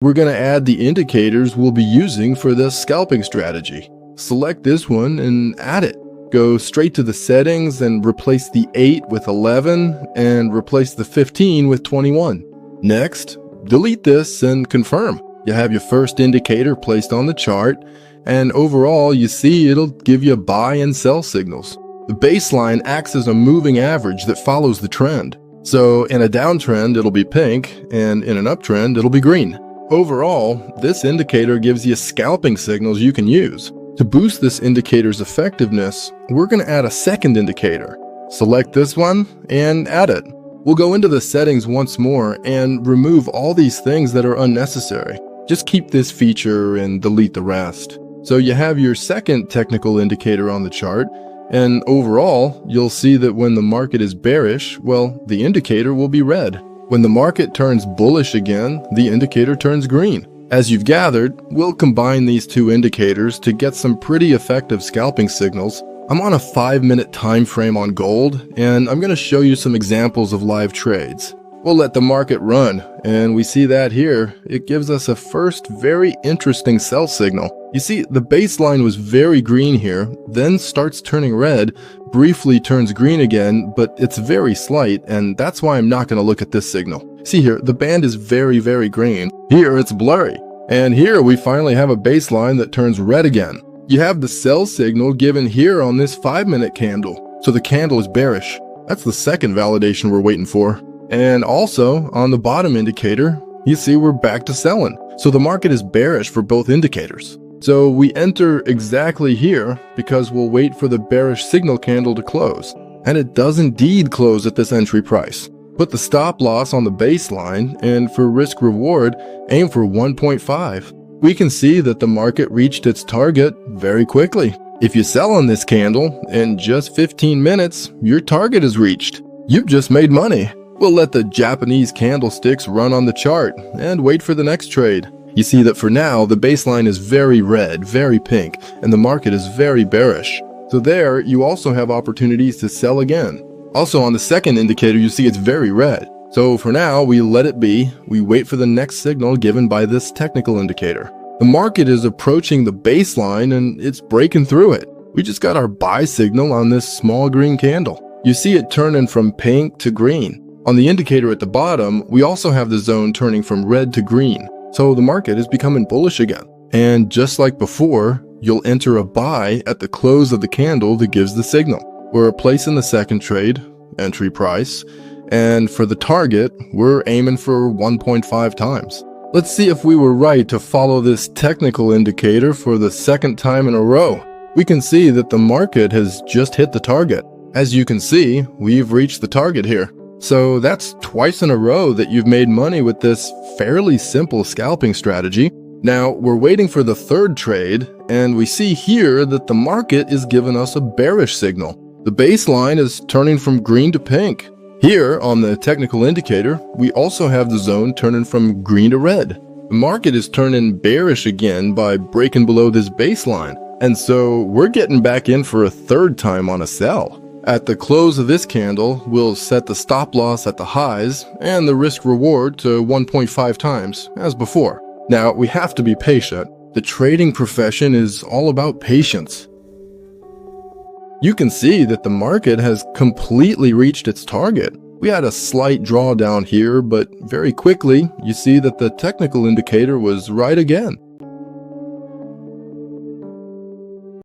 we're going to add the indicators we'll be using for this scalping strategy. Select this one and add it. Go straight to the settings and replace the 8 with 11 and replace the 15 with 21. Next, delete this and confirm. You have your first indicator placed on the chart, and overall you see it'll give you buy and sell signals. The baseline acts as a moving average that follows the trend. So in a downtrend it'll be pink, and in an uptrend it'll be green. Overall, this indicator gives you scalping signals you can use. To boost this indicator's effectiveness, we're going to add a second indicator. Select this one and add it. We'll go into the settings once more and remove all these things that are unnecessary. Just keep this feature and delete the rest. So you have your second technical indicator on the chart, and overall, you'll see that when the market is bearish, well, the indicator will be red. When the market turns bullish again, the indicator turns green. As you've gathered, we'll combine these two indicators to get some pretty effective scalping signals. I'm on a 5-minute time frame on gold, and I'm going to show you some examples of live trades. We'll let the market run, and we see that here. It gives us a first very interesting sell signal. You see, the baseline was very green here, then starts turning red, briefly turns green again, but it's very slight, and that's why I'm not going to look at this signal. See here, the band is very, very green. Here, it's blurry. And here, we finally have a baseline that turns red again. You have the sell signal given here on this 5-minute candle. So the candle is bearish. That's the second validation we're waiting for. And also, on the bottom indicator, you see we're back to selling. So the market is bearish for both indicators. So we enter exactly here because we'll wait for the bearish signal candle to close. And it does indeed close at this entry price. Put the stop loss on the baseline, and for risk reward, aim for 1.5. We can see that the market reached its target very quickly. If you sell on this candle, in just 15 minutes, your target is reached. You've just made money. We'll let the Japanese candlesticks run on the chart and wait for the next trade. You see that for now, the baseline is very red, very pink, and the market is very bearish. So there, you also have opportunities to sell again. Also on the second indicator, you see it's very red. So for now, we let it be. We wait for the next signal given by this technical indicator. The market is approaching the baseline and it's breaking through it. We just got our buy signal on this small green candle. You see it turning from pink to green. On the indicator at the bottom, we also have the zone turning from red to green. So the market is becoming bullish again. And just like before, you'll enter a buy at the close of the candle that gives the signal. We're placing the second trade, entry price, and for the target, we're aiming for 1.5 times. Let's see if we were right to follow this technical indicator for the second time in a row. We can see that the market has just hit the target. As you can see, we've reached the target here. So that's twice in a row that you've made money with this fairly simple scalping strategy. Now, we're waiting for the third trade, and we see here that the market is giving us a bearish signal. The baseline is turning from green to pink. Here, on the technical indicator, we also have the zone turning from green to red. The market is turning bearish again by breaking below this baseline. And so we're getting back in for a third time on a sell. At the close of this candle, we'll set the stop loss at the highs and the risk reward to 1.5 times, as before. Now, we have to be patient. The trading profession is all about patience. You can see that the market has completely reached its target. We had a slight drawdown here, but very quickly, you see that the technical indicator was right again.